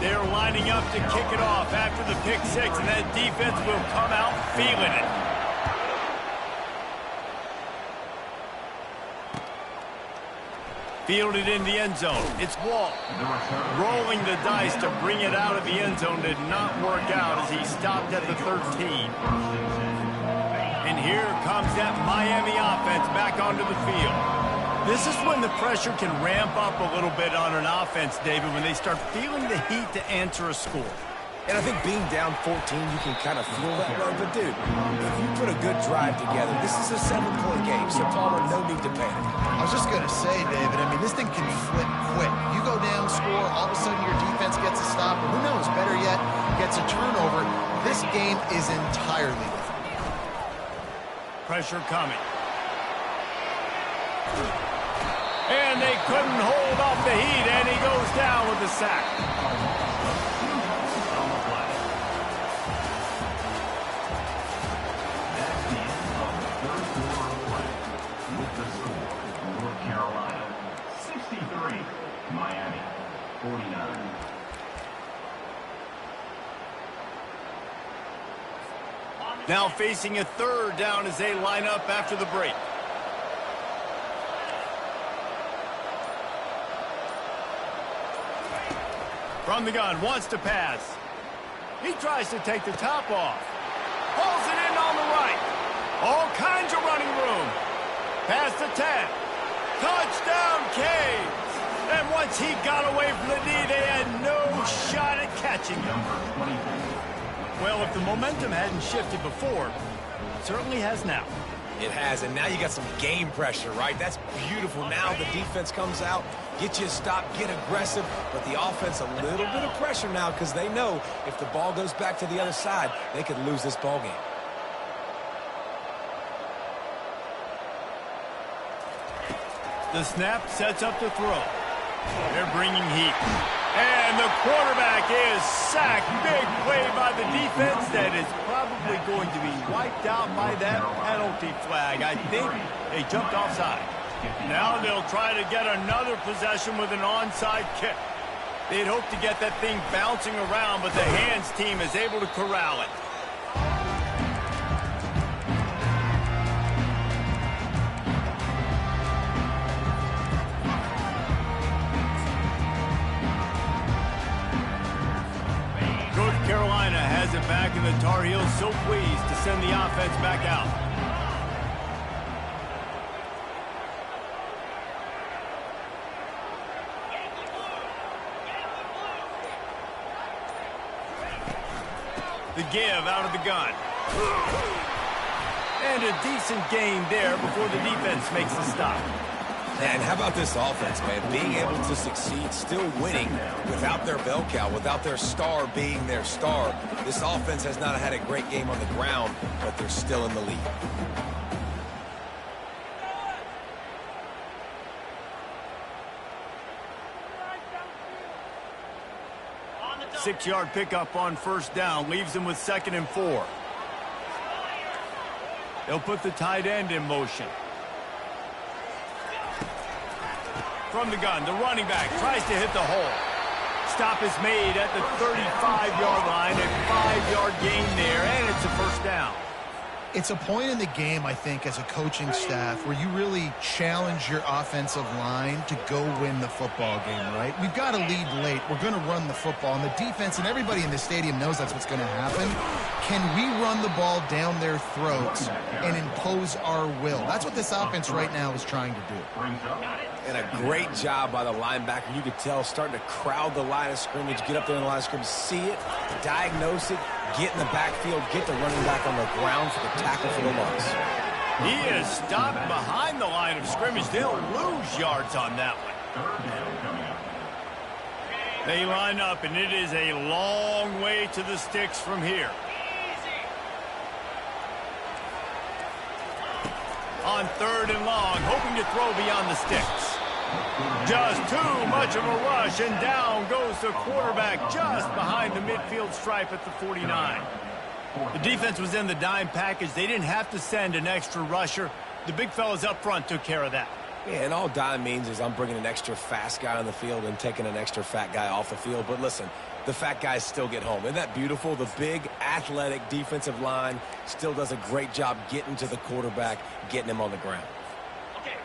They're lining up to kick it off after the pick 6, and that defense will come out feeling it. Fielded in the end zone. It's Wall. Rolling the dice to bring it out of the end zone did not work out as he stopped at the 13. And here comes that Miami offense back onto the field. This is when the pressure can ramp up a little bit on an offense, David, when they start feeling the heat to answer a score. And I think being down 14, you can kind of feel that way. But, dude, if you put a good drive together, this is a 7-point game, so Palmer, no need to panic. I was just going to say, David, I mean, this thing can flip quick. You go down, score, all of a sudden your defense gets a stop, or who knows, better yet, gets a turnover. This game is entirely different. Pressure coming. And they couldn't hold off the heat, and he goes down with the sack. Miami, 49. Now facing a 3rd down as they line up after the break. From the gun, wants to pass. He tries to take the top off. Pulls it in on the right. All kinds of running room. Past the 10. Touchdown, Canes! And once he got away from the knee, they had no shot at catching him. Well, if the momentum hadn't shifted before, it certainly has now. It has, and now you got some game pressure, right? That's beautiful. Now the defense comes out, get you a stop, get aggressive, but the offense a little bit of pressure now because they know if the ball goes back to the other side, they could lose this ball game. The snap sets up the throw. They're bringing heat. And the quarterback is sacked. Big play by the defense that is probably going to be wiped out by that penalty flag. I think they jumped offside. Now they'll try to get another possession with an onside kick. They'd hope to get that thing bouncing around, but the hands team is able to corral it. Carolina has it back, and the Tar Heels so pleased to send the offense back out. The give out of the gun. And a decent gain there before the defense makes the stop. And how about this offense, man? Being able to succeed, still winning without their bell cow, without their star being their star. This offense has not had a great game on the ground, but they're still in the lead. Six-yard pickup on 1st down leaves them with 2nd and 4. They'll put the tight end in motion. From the gun, the running back tries to hit the hole. Stop is made at the 35-yard line, a 5-yard gain there, and it's a 1st down. It's a point in the game, I think, as a coaching staff where you really challenge your offensive line to go win the football game, right? We've got to lead late. We're going to run the football. And the defense and everybody in the stadium knows that's what's going to happen. Can we run the ball down their throats and impose our will? That's what this offense right now is trying to do. And a great job by the linebacker. You could tell starting to crowd the line of scrimmage, get up there in the line of scrimmage, see it, diagnose it, get in the backfield, get the running back on the ground for the tackle for the loss. He is stopped behind the line of scrimmage. They'll lose yards on that one. They line up, and it is a long way to the sticks from here. On 3rd and long, hoping to throw beyond the sticks. Just too much of a rush, and down goes the quarterback just behind the midfield stripe at the 49. The defense was in the dime package. They didn't have to send an extra rusher. The big fellas up front took care of that. Yeah, and all dime means is I'm bringing an extra fast guy on the field and taking an extra fat guy off the field. But listen, the fat guys still get home. Isn't that beautiful? The big, athletic defensive line still does a great job getting to the quarterback, getting him on the ground.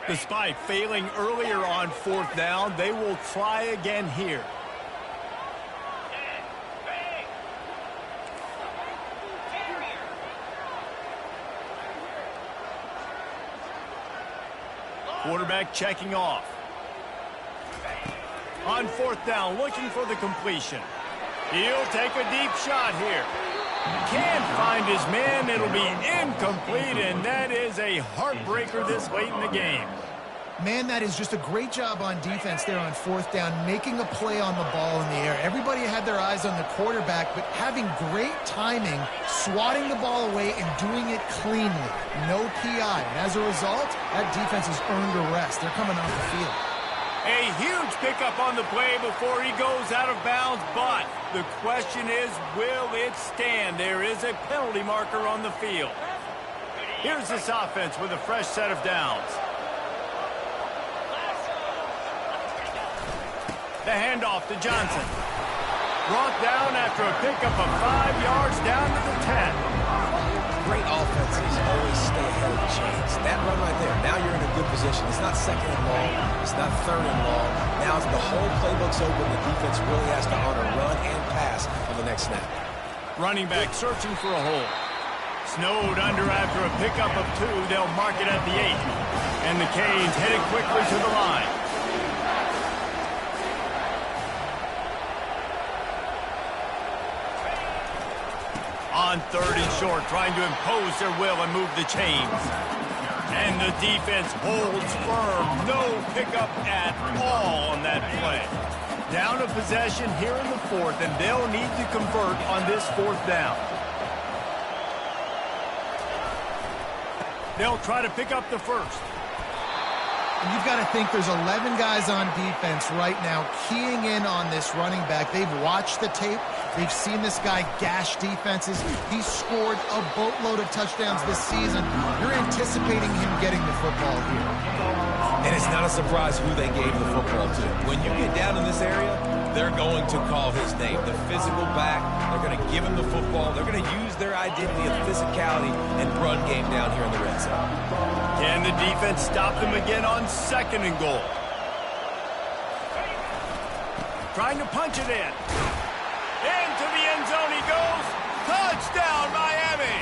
Despite failing earlier on 4th down, they will try again here. Quarterback checking off. On 4th down, looking for the completion. He'll take a deep shot here. Can't find his man. It'll be incomplete, and that is a heartbreaker this late in the game. Man, that is just a great job on defense there on 4th down, making a play on the ball in the air. Everybody had their eyes on the quarterback, but having great timing, swatting the ball away, and doing it cleanly. No PI. And as a result, that defense has earned a rest. They're coming off the field. A huge pickup on the play before he goes out of bounds, but the question is, will it stand? There is a penalty marker on the field. Here's this offense with a fresh set of downs. The handoff to Johnson. Brought down after a pickup of 5 yards down to the 10. Great offenses always stay ahead of the chains. That run right there, now you're in a good position. It's not 2nd and long. It's not 3rd and long. Now the whole playbook's open. The defense really has to honor run and pass on the next snap. Running back searching for a hole. Snowed under after a pickup of 2. They'll mark it at the 8. And the Canes headed quickly to the line. On 3rd and short, trying to impose their will and move the chains. And the defense holds firm. No pickup at all on that play. Down a possession here in the 4th, and they'll need to convert on this 4th down. They'll try to pick up the 1st. And you've got to think there's 11 guys on defense right now keying in on this running back. They've watched the tape. They've seen this guy gash defenses. He's scored a boatload of touchdowns this season. You're anticipating him getting the football here. And it's not a surprise who they gave the football to. When you get down in this area, they're going to call his name. The physical back, they're going to give him the football. They're going to use their identity of physicality and run game down here in the red zone. Can the defense stop them again on 2nd and goal? Trying to punch it in. Into the end zone he goes. Touchdown, Miami!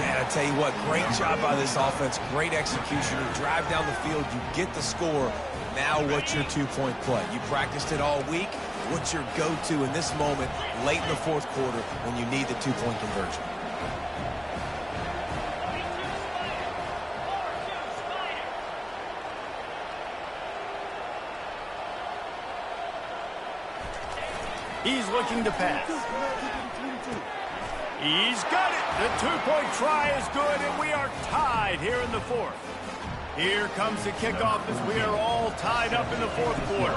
Man, I tell you what, great job by this offense. Great execution. You drive down the field, you get the score. Now what's your 2-point play? You practiced it all week. What's your go-to in this moment, late in the 4th quarter, when you need the 2-point conversion? He's looking to pass. He's got it. The 2-point try is good, and we are tied here in the 4th. Here comes the kickoff as we are all tied up in the 4th quarter.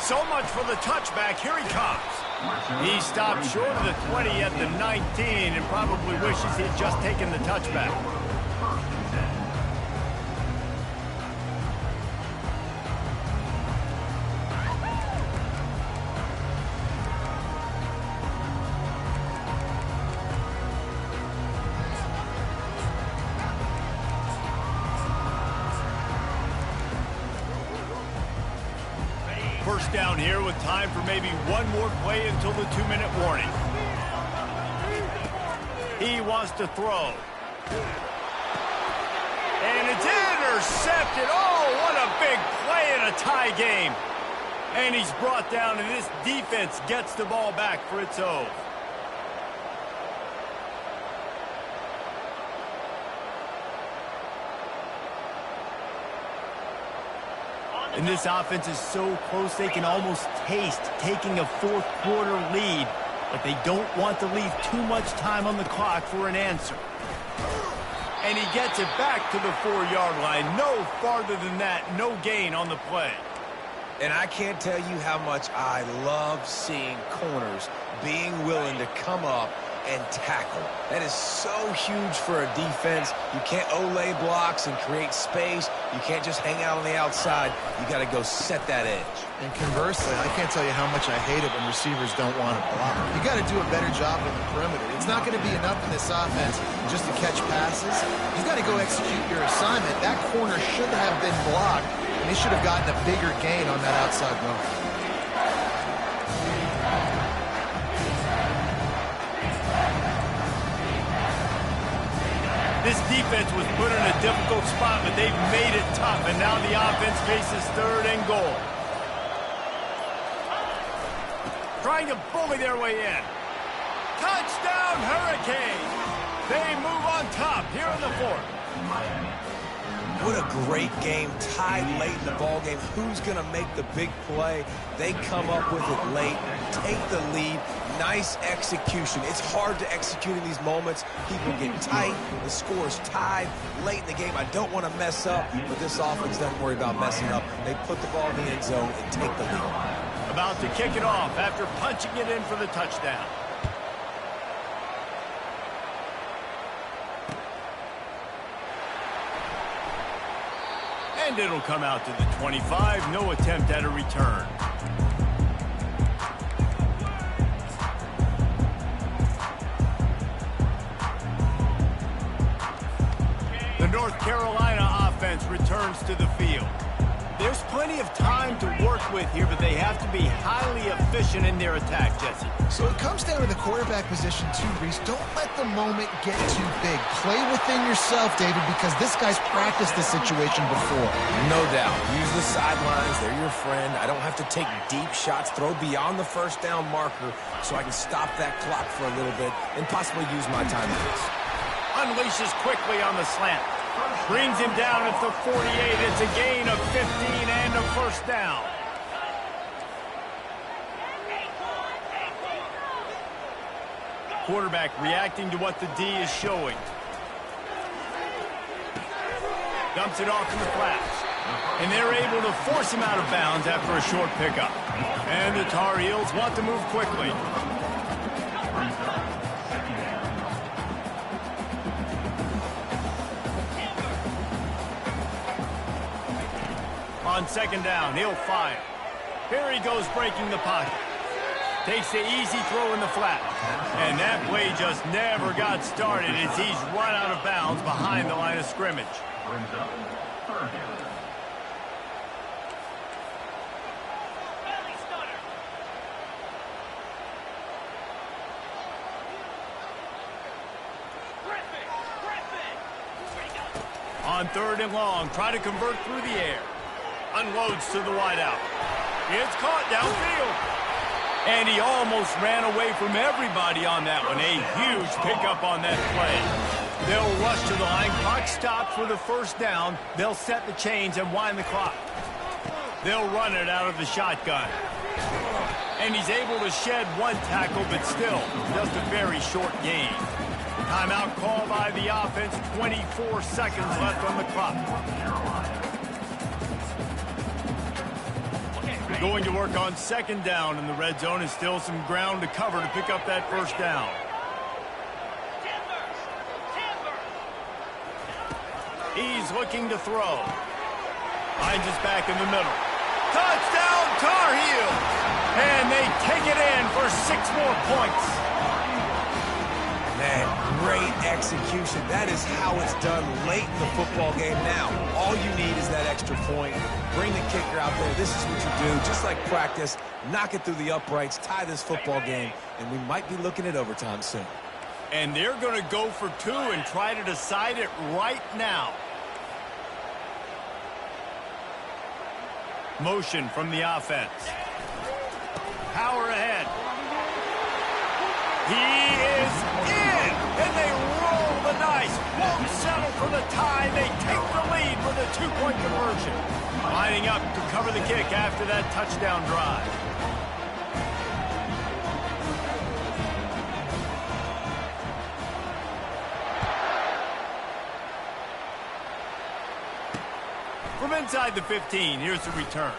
So much for the touchback. Here he comes. He stopped short of the 20 at the 19 and probably wishes he had just taken the touchback. first down here with time for maybe one more play until the 2-minute warning. He wants to throw. And it's intercepted. Oh, what a big play in a tie game. And he's brought down, and this defense gets the ball back for its own. And this offense is so close they can almost taste taking a fourth-quarter lead, but they don't want to leave too much time on the clock for an answer. And he gets it back to the 4-yard line. No farther than that, no gain on the play. And I can't tell you how much I love seeing corners being willing to come up and tackle. That is so huge for a defense. You can't olay blocks and create space. You can't just hang out on the outside. You got to go set that edge. And conversely, I can't tell you how much I hate it when receivers don't want to block. You got to do a better job on the perimeter. It's not going to be enough in this offense just to catch passes. You've got to go execute your assignment. That corner should have been blocked, and they should have gotten a bigger gain on that outside run. This defense was put in a difficult spot, but they've made it tough, and now the offense faces 3rd and goal. Trying to bully their way in. Touchdown, Hurricane! They move on top here in the 4th. What a great game, tied late in the ball game. Who's going to make the big play? They come up with it late, take the lead. Nice execution. It's hard to execute in these moments. People get tight. The score's tied late in the game. I don't want to mess up, but this offense doesn't worry about messing up. They put the ball in the end zone and take the lead. About to kick it off after punching it in for the touchdown. And it'll come out to the 25. No attempt at a return. The North Carolina offense returns to the field. There's plenty of time to work with here, but they have to be highly efficient in their attack, Jesse. So it comes down to the quarterback position too, Reese. Don't let the moment get too big. Play within yourself, David, because this guy's practiced this situation before. No doubt. Use the sidelines. They're your friend. I don't have to take deep shots, throw beyond the first down marker so I can stop that clock for a little bit and possibly use my timeouts. Unleashes quickly on the slant. Brings him down at the 48. It's a gain of 15 and a first down. Quarterback reacting to what the D is showing. Dumps it off in the flats. And they're able to force him out of bounds after a short pickup. And the Tar Heels want to move quickly. On second down, he'll fire. Here he goes breaking the pocket. Takes the easy throw in the flat. And that play just never got started as he's run out of bounds behind the line of scrimmage. Brings up 3rd down. On 3rd and long, try to convert through the air. Unloads to the wideout. It's caught downfield. And he almost ran away from everybody on that one. A huge pickup on that play. They'll rush to the line. Clock stopped for the first down. They'll set the chains and wind the clock. They'll run it out of the shotgun. And he's able to shed one tackle, but still just a very short gain. Timeout call by the offense. 24 seconds left on the clock. Going to work on second down in the red zone, and still some ground to cover to pick up that first down. He's looking to throw. Finds his back in the middle. Touchdown, Tar Heels! And they take it in for 6 more points. Man, great execution. That is how it's done late in the football game. Now, all you need is that extra point. Bring the kicker out there. This is what you do. Just like practice, knock it through the uprights, tie this football game, and we might be looking at overtime soon. And they're going to go for two and try to decide it right now. Motion from the offense. Power ahead. He is in, and they roll the dice. Won't settle for the tie. They take the lead with a two-point conversion. Lining up to cover the kick after that touchdown drive. From inside the 15, here's the return.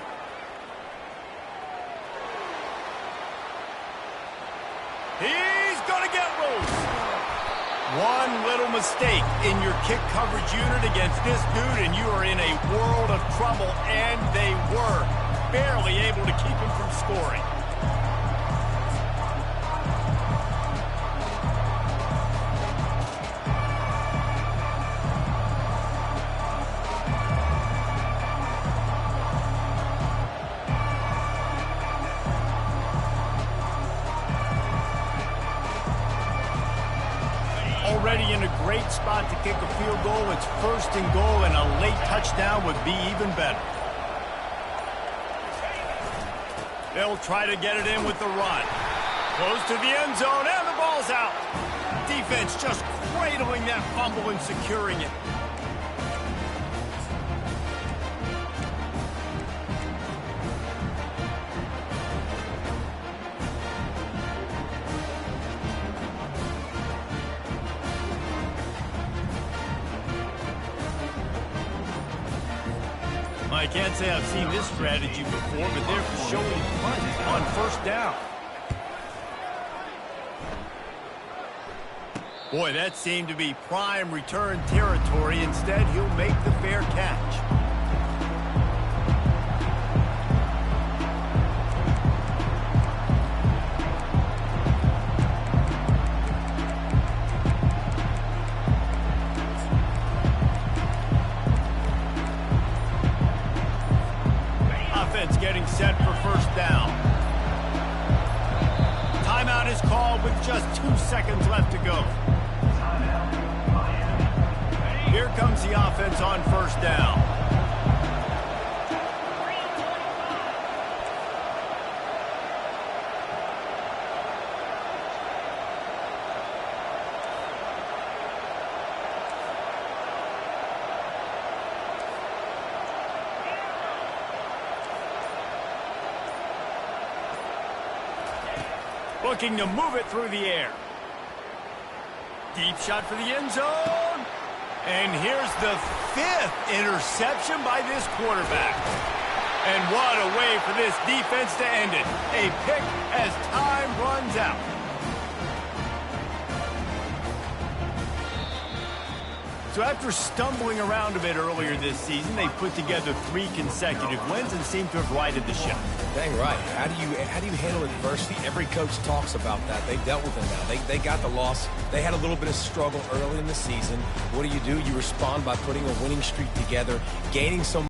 He's going to get loose. One little mistake in your kick coverage unit against this dude, and you are in a world of trouble, and they were barely able to keep him from scoring. Already in a great spot to kick a field goal. It's first and goal, and a late touchdown would be even better. They'll try to get it in with the run. Close to the end zone, and the ball's out. Defense just cradling that fumble and securing it. I can't say I've seen this strategy before, but they're showing punt on first down. Boy, that seemed to be prime return territory. Instead, he'll make the fair catch. Getting set for first down. Timeout is called with just 2 seconds left to go. Here comes the offense on first down. Looking to move it through the air. Deep shot for the end zone. And here's the 5th interception by this quarterback. And what a way for this defense to end it. A pick as time runs out. So after stumbling around a bit earlier this season, they put together 3 consecutive wins and seem to have righted the ship. Dang right. How do you handle adversity? Every coach talks about that. They've dealt with it now. They got the loss. They had a little bit of struggle early in the season. What do? You respond by putting a winning streak together, gaining some